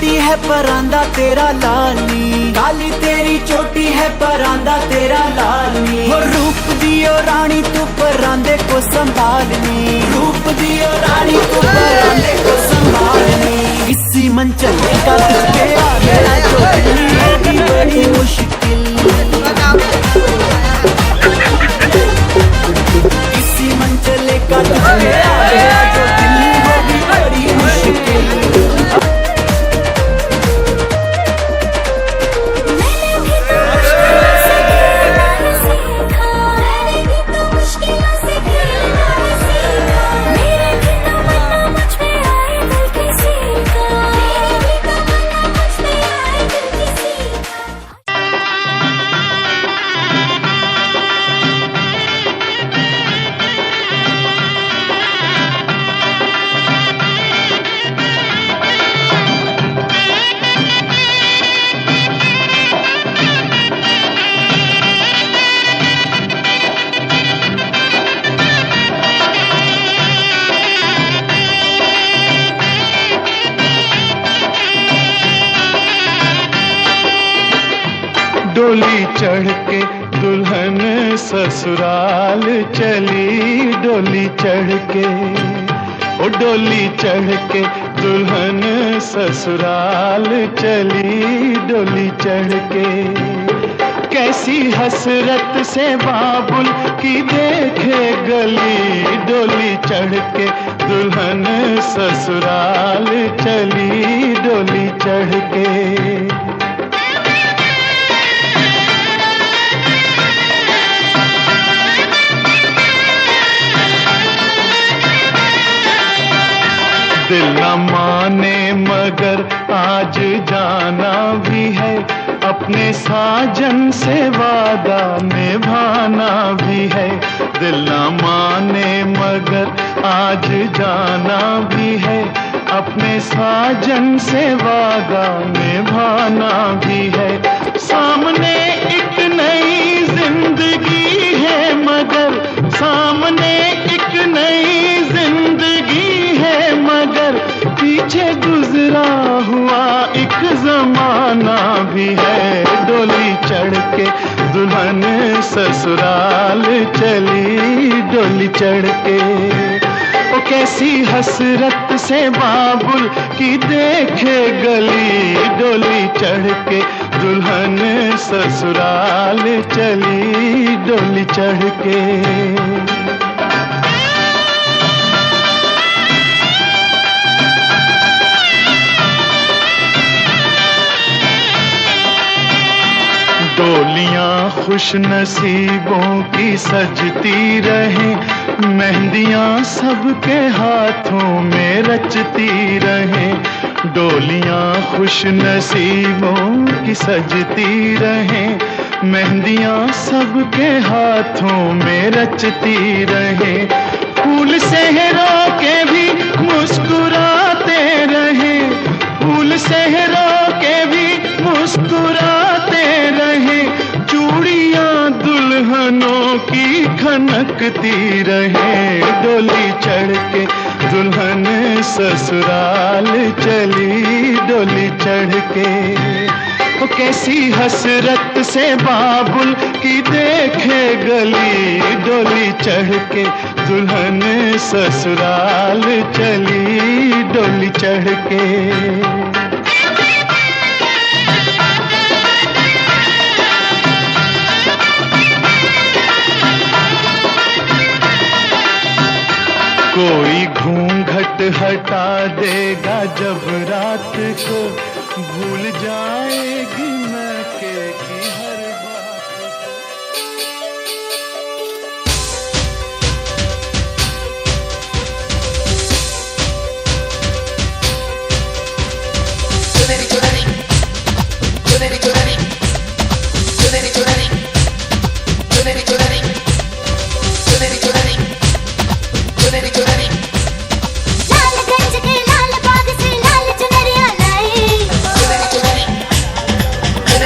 चोटी है परांदा तेरा लाल नी, काली तेरी चोटी है परांदा तेरा लाल नी। हो रूप दियो रानी तू परांदे को संभालनी, रूप दियो रानी तू परांदे को संभालनी। इसी मन चलेगा तुझे आ गया जो दिल्ली होगी बड़ी मुश्किल, इसी मन चलेगा तुझे आ गया जो दिल्ली होगी बड़ी मुश्किल। डोली चढ़ के दुल्हन ससुराल चली, डोली चढ़ के, ओ डोली चढ़ के दुल्हन ससुराल चली, डोली चढ़ के। कैसी हसरत से बाबुल की देखे गली, डोली चढ़ के दुल्हन ससुराल चली, डोली चढ़ के। दिल न माने मगर आज जाना भी है, अपने साजन से वादा निभाना भी है। दिल न माने मगर आज जाना भी है, अपने साजन से वादा निभाना भी है। सामने एक नई जिंदगी है मगर, सामने एक नई जिंदगी है मगर, पीछे गुजरा हुआ एक जमाना भी है। डोली चढ़ के दुल्हन ससुराल चली, डोली चढ़ के। ओ कैसी हसरत से बाबुल की देखे गली, डोली चढ़ के दुल्हन ससुराल चली, डोली चढ़ के। डोलियां खुश नसीबों की सजती रहे, मेहंदियां सबके हाथों में रचती रहे। डोलियां खुश नसीबों की सजती रहे, मेहंदियां सबके हाथों में रचती रहे। फूल सहरा के भी मुस्कुराते रहे, फूल सहरा के भी मुस्कुराते रहे। चूड़ियां दुल्हनों की खनकती रहे, डोली चढ़ के दुल्हन ससुराल चली, डोली चढ़ के। ओ कैसी हसरत से बाबुल की देखे गली, डोली चढ़ के दुल्हन ससुराल चली, डोली चढ़ के। कोई घूंघट हटा देगा जब रात को, भूल जाएगी मैके की हर बात। चुनरी चुनरी चुनरी चुनरी चुनरी चुनरी चुनरी चुनरी चुनरी चुनरी चुनरी चुनरी। लालगंज के लाल बाग से लाल चुनरिया लाई, चुनरी चुनरी चुनरी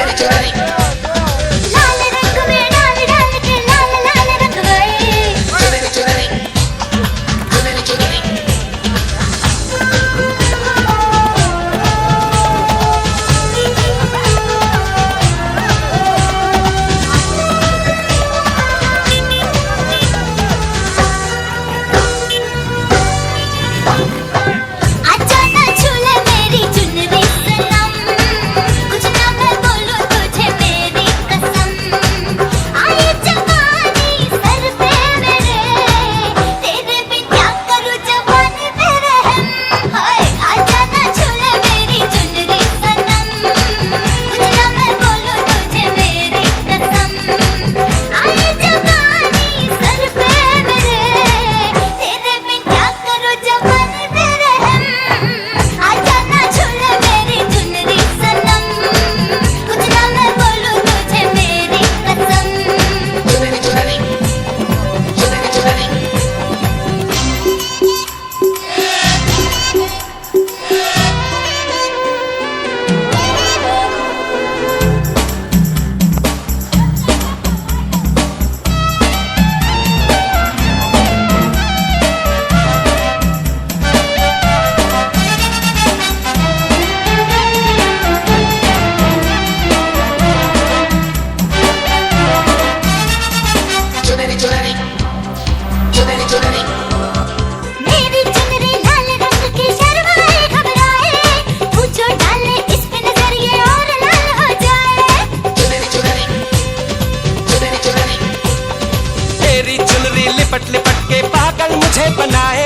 तेरी चुनरी लिपट लिपट के पागल मुझे बनाए,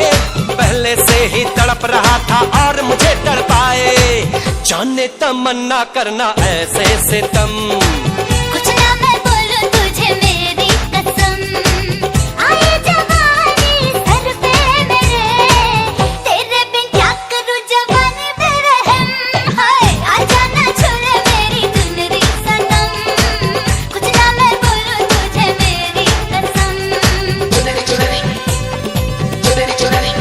पहले से ही तड़प रहा था और मुझे तड़पाए। जाने तमन्ना करना ऐसे सितम, कुछ ना मैं बोलूं तुझे मेरी कसम, आए जवानी सर पे मेरे, तेरे बिन क्या करूं जवानी पे रहम, हाय आजा ना छुए मेरी चुनरी सनम, कुछ ना मैं बोलूं तुझे मेरी कसम। चुनरी चुनरी चुनरी चुनरी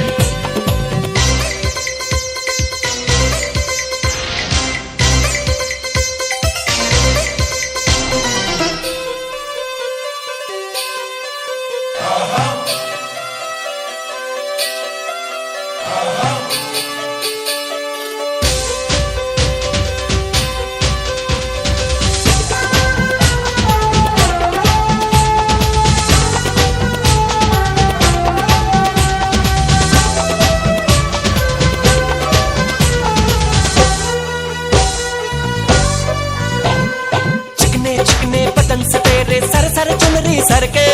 चिकने चिकने बदन से तेरे सर सर चुनरी सर के,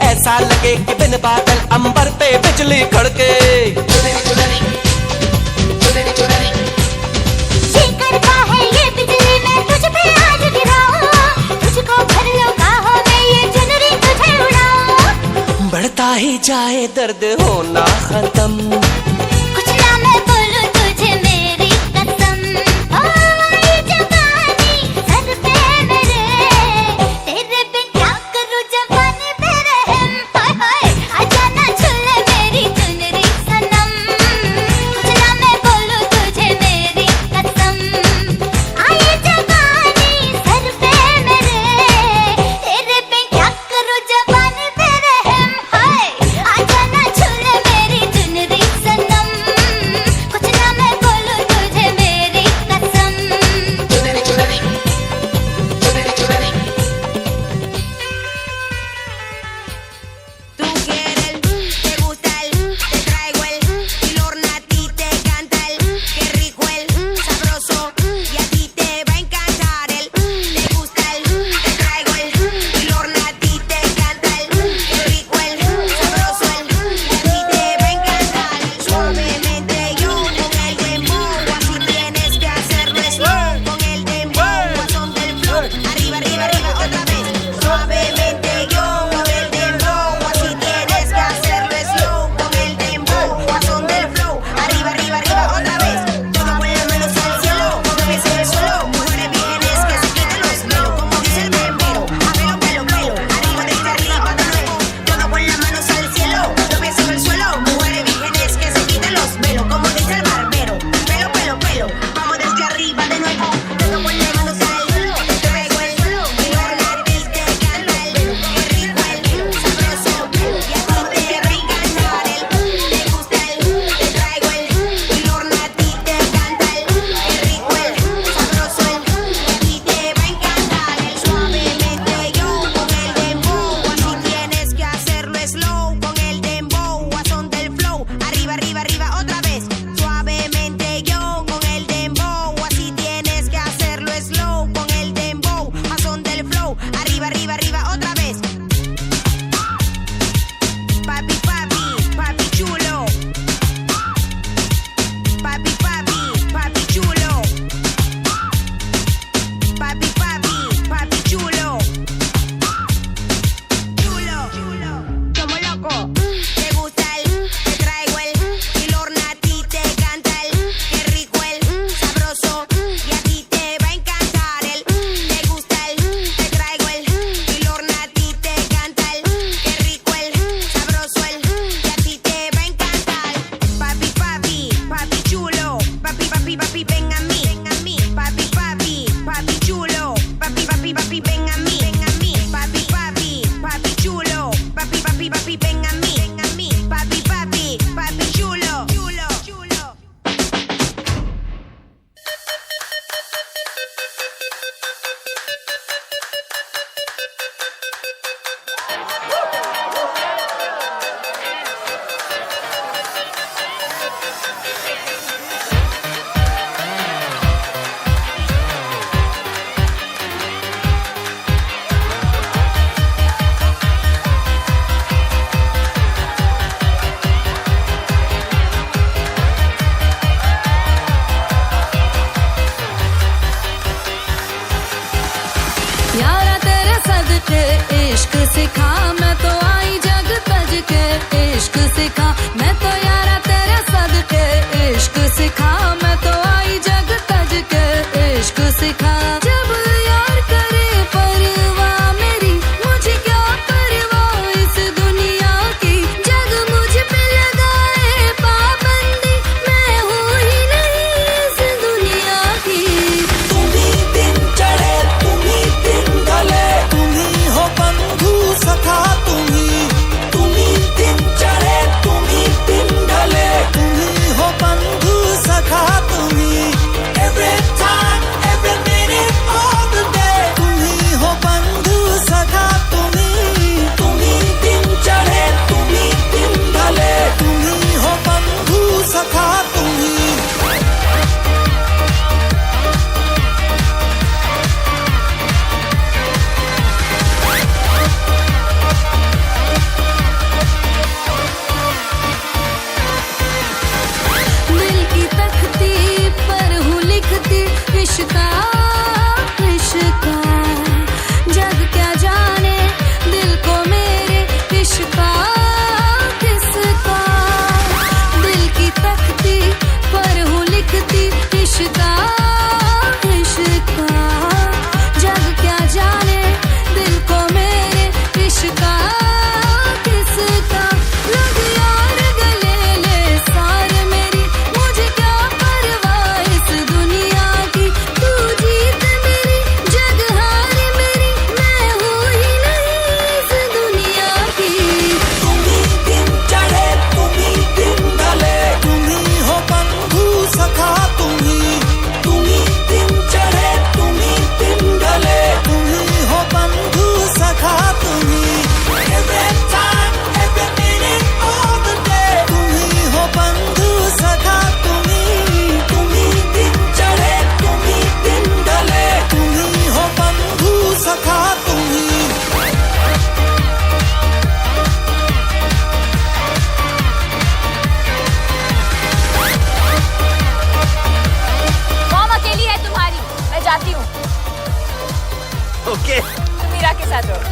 ऐसा लगे कि बिन बादल अंबर पे बिजली खड़के। चुनरी चुनरी चुनरी चुनरी ये करता है ये बिजली मैं तुझ पे आज गिराऊं, तुझको भर लो बाहों में ये चुनरी तुझे उड़ाऊं, बढ़ता ही जाए दर्द होना खत्म, कुछ ना मैं बोलूं तुझे मेरी कसम, ओ ये जवानी सर पे मेरे, तेरे बिन क्या करूं जवानी पे रहम, हाय हाय आजा ना छुए मेरी चुनरी सनम, कुछ ना मैं बोलूं तुझे मेरी कसम, आए जवानी सर पे मेरे, तेरे बिन क्या करूं जवानी पे रहम, हाय आजा ना छुए मेरी चुनरी सनम, कुछ ना मैं बोलूं तुझे मेरी कसम। चुनरी चुनरी चुनरी चुनरी Tú quieres, te gusta te traigo y Lorna a ti te canta qué rico sabroso, y a ti te va a encantar te gusta te traigo y Lorna a ti te canta qué rico sabroso, y a ti te va a encantar suavemente yo con el dembow, así tienes que hacerlo slow, con el dembow, a son del flow, arriba, arriba, arriba, otra vez, suavemente yo con el dembow, así tienes que hacerlo slow, con el dembow, a son del flow, arriba, arriba, arriba, otra vez, todo con las manos al cielo, con pies en el suelo, mujeres vírgenes que se quiten los pelos, como dice el bembero, a pelo, pelo, pelo, arriba de arriba de nuevo, todo con las manos al cielo, los pies en el suelo, mujeres vírgenes que se quiten los pelos, como dice el barbero, pelo, pelo, pelo, vamos desde arriba de nuevo, todo con las manos al cielo, te pego el suelo, y Lorna a ti te canta qué rico sabroso, y a ti te va a encantar te gusta te traigo y Lorna a ti te canta qué rico sabroso, y a ti te va a encantar suavemente yo con el dembow, así tienes que hacerlo slow, con el dembow, a son del flow, arriba, arriba, arriba, otra vez, suavemente yo con el dembow, así tienes que hacerlo slow, con el dembow, a son del flow, arriba, arriba, arriba, otra vez. Papi, papi, papi chulo. Papi, papi, papi chulo. Papi, papi, papi chulo. Chulo, chulo. Como loco. Te gusta te traigo y Lorna a ti te canta qué rico sabroso, y a ti te va a encantar te gusta te traigo y Lorna a ti te canta qué rico sabroso, y a ti te va a encantar. Papi, papi, papi chulo. Papi, papi, papi, ven a mí, ven a mí. Papi, papi, papi chulo. Papi, papi, papi, ven a mí, ven a mí. Papi, papi, papi chulo. Papi, papi, papi, ven a mí, ven a mí. Papi, papi, papi chulo, chulo, chulo. इश्का इश्का जग क्या जाने दिल को मेरे इश्का किसका दिल की तख्ती पर हूँ लिखती इश्का इश्का जग क्या जाने दिल को मेरे इश्का किसका लग यार गले ले सार मेरी मुझे क्या परवाह इस दुनिया की तू जीत मेरी जग हार मेरी मैं हूँ ही नहीं इस दुनिया की तुम्ही दिन चढ़े तुम्ही दिन ढले तुम्ही हो बंधु सखा तुम्ही दिन चढ़े तुम्ही दिन ढले तुम्ही हो बंधु सखा तुम्ही every time every minute all the day तुम्ही हो बंधु सखा तुम्ही दिन चढ़े तुम्ही दिन ढले तुम्ही हो बंधु सखा तुम्ही मॉम अकेली है तुम्हारी, मैं जाती हूँ। ओके तुम मीरा के साथ रहो।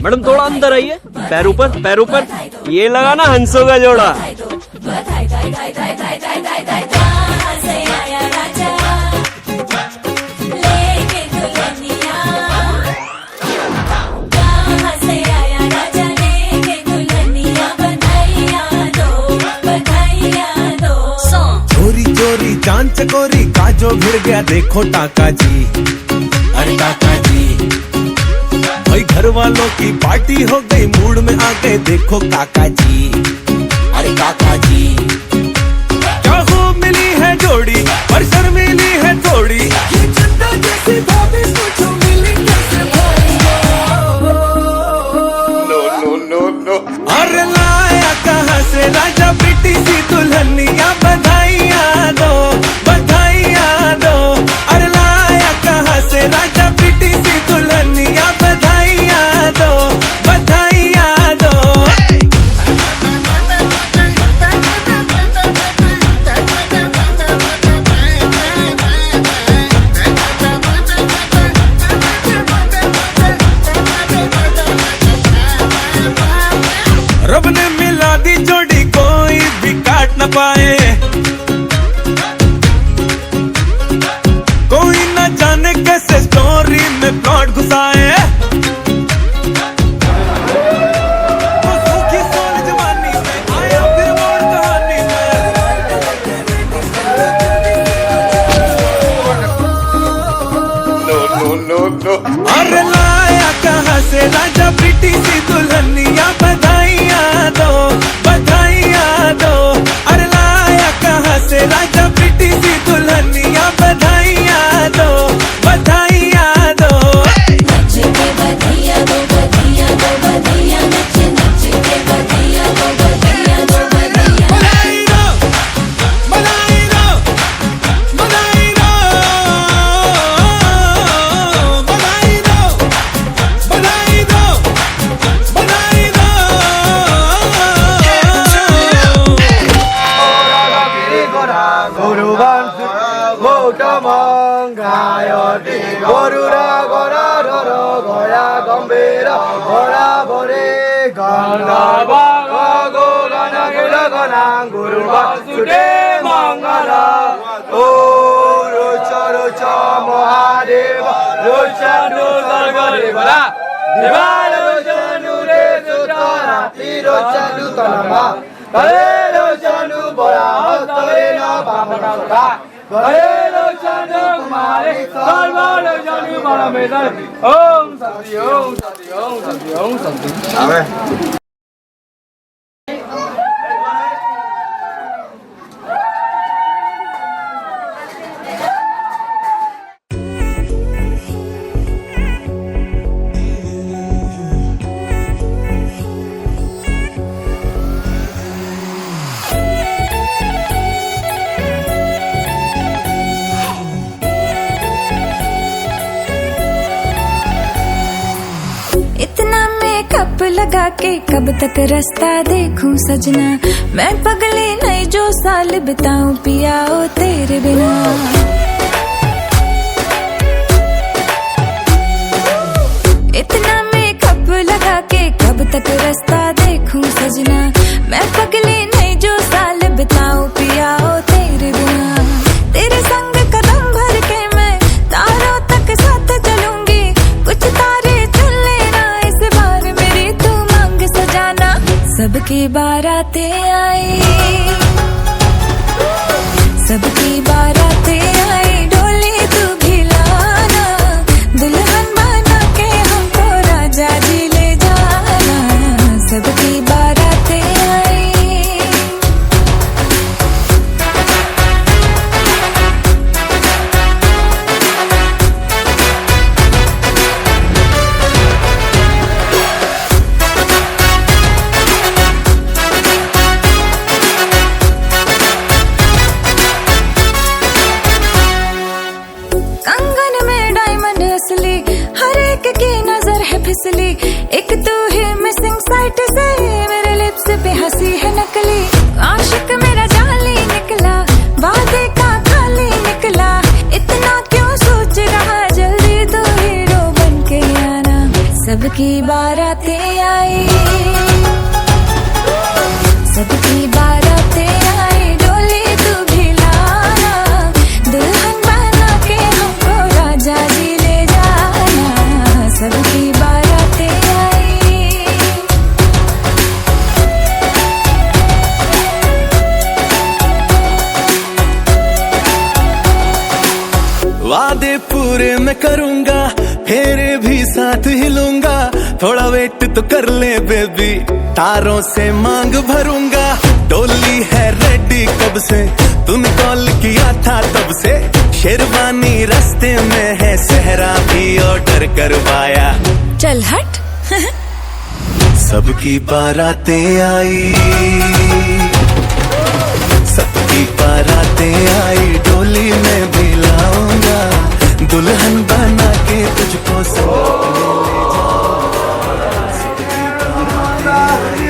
मैडम थोड़ा अंदर आइए, पैर ऊपर पैर ऊपर। ये लगा ना हंसों का जोड़ा। चोरी चोरी चांद चकोरी का जो भिड़ गया देखो टाका जी, अरे टाका जी। भाई घर वालों की पार्टी हो गई, मूड में आ गए देखो काका जी, अरे काका जी। क्या खूब मिली है जोड़ी पर शर्मीली है थोड़ी, ये चंदा अरे लाया कहाँ से राजा बेटी सी दुल्हनिया, बधाइयाँ दो बधाइयाँ दो। अरे लाया कहाँ से राजा बेटी सी दुल्हनिया, बधाइयाँ दो बधाइयाँ दो। रब ने मिला दी जोड़ी, कोई भी काट न पाए। कोई न जाने कैसे स्टोरी में प्लॉट घुसाए। वो सूखी सोल जवानी में आया फिर और कहानी में। अरे लाया कहाँ से राजा बेटी सी दुल्हनिया, बधाइयाँ दो बधाइयाँ दो। अरे लाया कहाँ से राजा बेटी सी दुल्हनिया, बधाइयाँ दो बधाइयाँ दो। बधाई दो बधाई दो बधाई दो बधाई दो बधाई दो बधाई दो। ओम शांति ओम शांति ओम शांति ओम शांति। इतना मेकअप लगा के कब तक रास्ता देखूं सजना, मैं पगली नहीं जो साल बिताऊं पिया ओ तेरे बिना। इतना मेकअप लगा के कब तक रास्ता देखूं सजना, मैं पगली नहीं जो साल बिताऊं पिया ओ तेरे बिना। तेरे संग कदम भर के मैं तारों तक साथ चलूंगी, कुछ तारे चुन लेना इस बार मेरी तू मांग सजाना। सबकी बारातें आई सबकी बारातें आई, डोली तू भी लाना, दुल्हन बना के हमको राजा जी ले जाना। सबकी बारातें आई। कंगन में डायमंड असली, हर एक की नजर है फिसली, एक तू ही मिसिंग साइट से मेरे लिप्स पे हंसी है नकली। आशिक मेरा जाली निकला, वादे का खाली निकला, इतना क्यों सोच रहा, जल्दी तो हीरो बन के आना। सबकी बारातें आई सबकी बारातें आई, डोली तू भी लाना, दुल्हन बना के हमको राजा जी ले जाना। सबकी बारातें आई। वादे पूरे मैं करूंगा, फेरे भी साथ हिलूंगा, थोड़ा वेट तो कर ले बेबी, तारों से मांग भरूंगा। डोली है रेडी कब से, तूने कॉल किया था तब से, शेरवानी रास्ते में है, सहरा भी ऑर्डर करवाया। चल हट सबकी बारातें आई, सबकी बारातें आई, डोली में भी लाऊंगा, दुल्हन बना के तुझको साथ में ले जाऊंगा। सबकी बारातें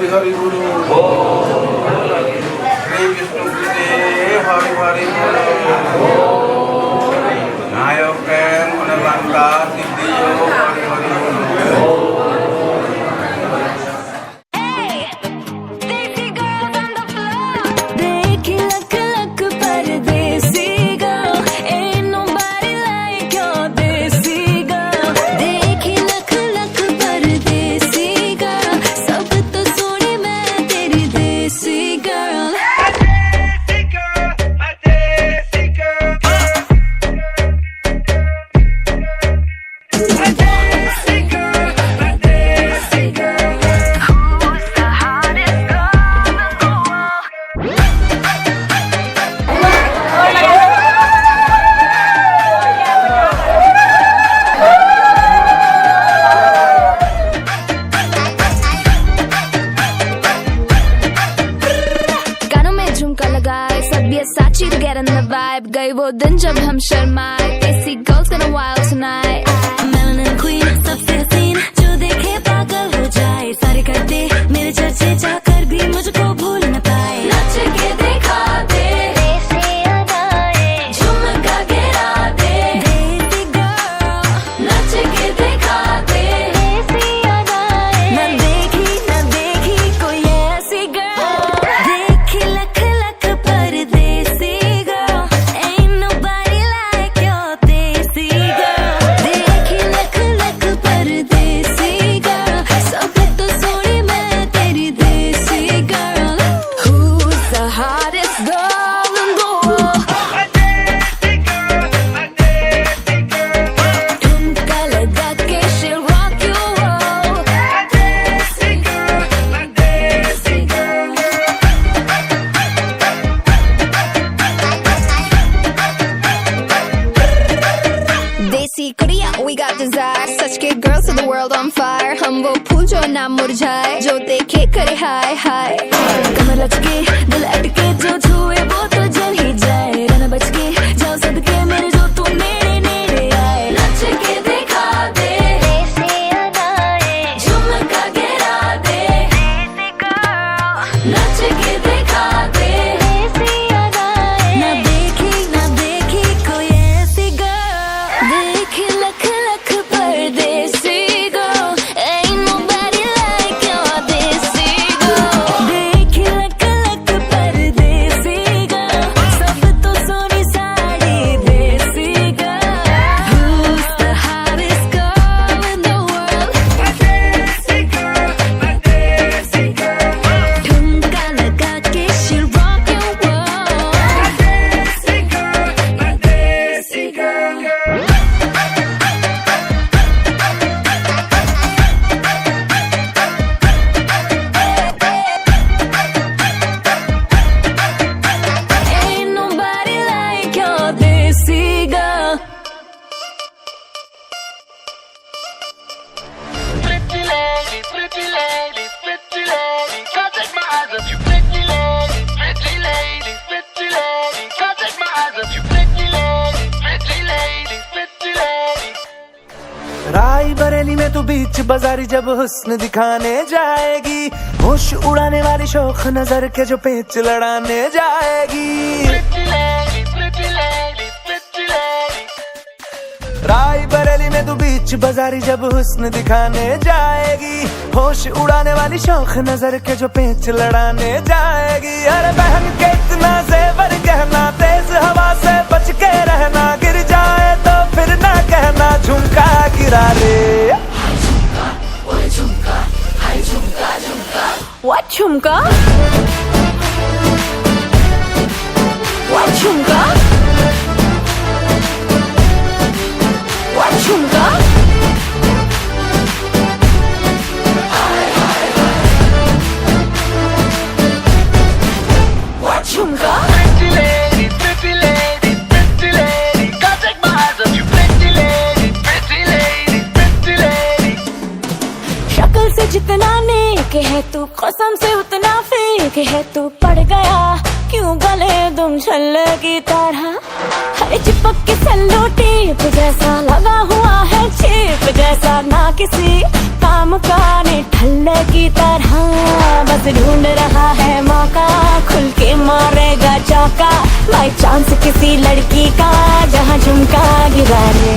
हरि गुरु श्री विष्णु हरि हरि नायक मनवंता सिद्धियो हरि हरि गई वो दिन जब हम शर्माए, ऐसी girls gonna wild tonight. Melanin queen सबसे हसीन, जो देखे पागल हो जाए, सारे करते मेरे चर्चे जाकर भी मुझको भूल न पाए। नच के दिखा दे देसी अदाएं, झुमका गिरा दे देसी girl, नच के दिखा दे देसी अदाएं, न देखी कोई ऐसी girl, देखी लख लख परदेसी girl, ain't nobody like your देसी girl, देखी लख लख परदेसी girl, सब तो सोनी मैं तेरी देसी girl, who's the hottest girl in the world? ठुमका लगा के she'll rock your world. देसी girl, देसी girl. देसी कुड़िया we got desire, सच के girls of the world on fire. हम वो फूल जो ना मुरझाए, जो देखे करे हाय हाय. कमर लचके दिल अटके, जो छुए वो तो जल ही जाए. रहना बच के जाओ सदके मेरे, जो तू नेड़े नेड़े आए. नच के दिखा दे देसी अदाएं, झुमका गिरा दे देसी girl, नच के दिखा दे देसी अदाएं, ना देखी कोई ऐसी girl, देखी लख लख परदेसी girl, ain't nobody like your देसी girl, देखी लख लख परदेसी girl, सब तो सोनी साड़ी देसी girl, who's the hottest girl in the world? देसी girl, ठुमका लगा के she'll rock your world. देसी girl. Ain't nobody like your देसी girl. Pretty lady, pretty lady, pretty lady, can't take my eyes off you. Pretty lady, pretty lady, pretty lady, can't take my eyes off you. Pretty lady, pretty lady, pretty lady. राई बरेली में तू बीच बाजारी जब हुस्न दिखाने जाएगी, होश उड़ाने वाली शौक नजर के जो पेच लड़ाने जाएगी. Pretty lady, pretty lady, pretty lady. Rae Bareli में तू बीच बाजारी जब हुस्न दिखाने जाएगी, होश उड़ाने वाली शौक नजर के जो पेच लड़ाने जाएगी। अरे बहन के इतना जेवर गहना, तेज हवा से बच के रहना, गिर जाए तो फिर ना कहना झुमका गिरा ले। What झुमका? What झुमका? What झुमका? What झुमका? Pretty lady, pretty lady, pretty lady, can't take my eyes off you. Pretty lady, pretty lady, pretty lady. शक्ल से जितना नेक है तू, कसम से उतना फेक है तू। पड़ गया क्यों गले तुम छल्ले की तरह, हर चिपक के सेलो टेप जैसा लगा हुआ है चेप जैसा, ना किसी काम का निठल्ले की तरह। बस ढूंढ रहा है मौका, खुल के मारेगा चौका, बाई चांस किसी लड़की का जहाँ झुमका गिरा ले।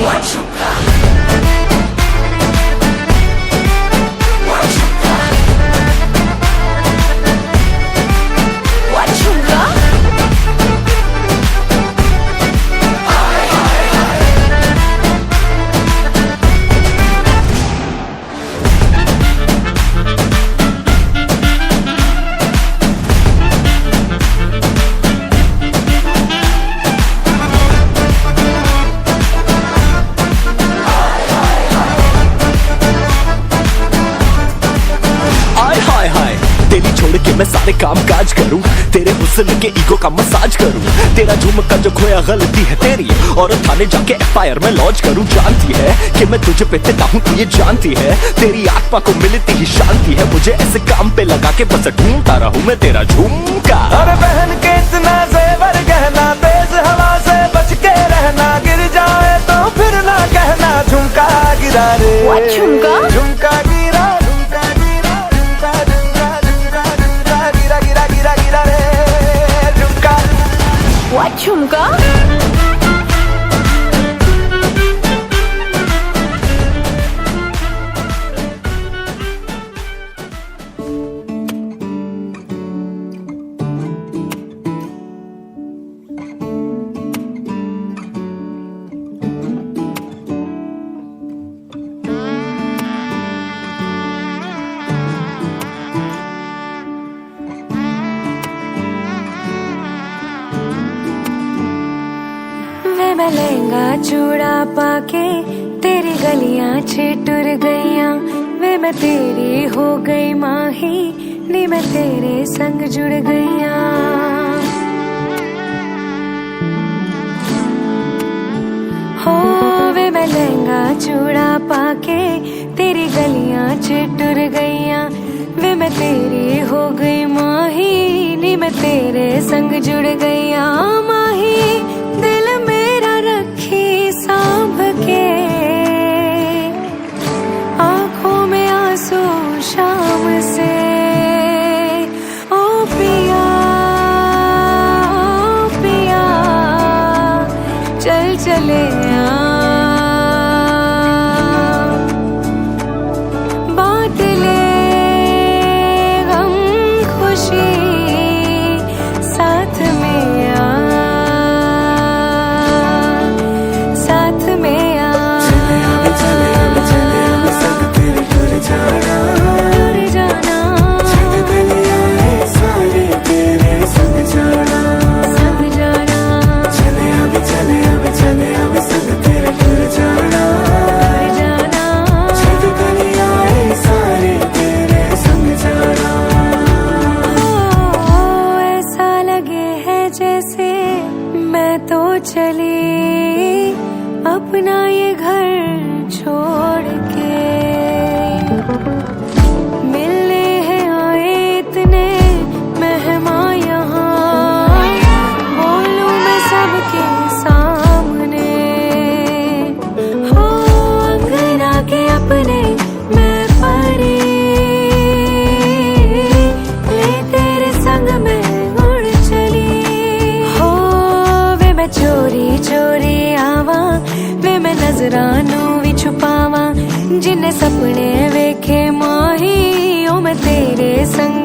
तेरी छोड़ के मैं सारे काम काज करूं, तेरे हुस्न के ईगो का मसाज करूं, तेरा झुमका जो खोया गलती है तेरी, और थाने जाके एफआईआर में लॉन्च करूं। जानती है कि मैं तुझे पे फिदा हूं, तू ये जानती है, तेरी आत्मा को मिलती ही शांति है। मुझे ऐसे काम पे लगा के बस ढूंढता रहूं मैं तेरा झुमका। अरे बहन के इतना जेवर गहना, तेज हवा से बच के रहना, गिर जाए तो फिर ना कहना झुमका गिरा रे। What झुमका? झुमका गिरा, झुमका गिरा, झुमका झुमका झुमका झुमका गिरा गिरा गिरा गिरा रे झुमका। What झुमका? मैं लहंगा चूड़ा पाके तेरी गलियां छिटुर गईयां, वे मैं तेरी हो गई माही, नी मैं तेरे संग जुड़ गईयां। हो वे मैं लहंगा चूड़ा पाके तेरी गलियां छिटुर गईयां, वे मैं तेरी हो गई माही, नी मैं तेरे संग जुड़ गईयां। माही दिल मेरा रखी सांभ के, आंखों में आंसू शाम से। ओ पिया, ओ पिया, चल चले बांट ले गम खुशी साथ में आ। संग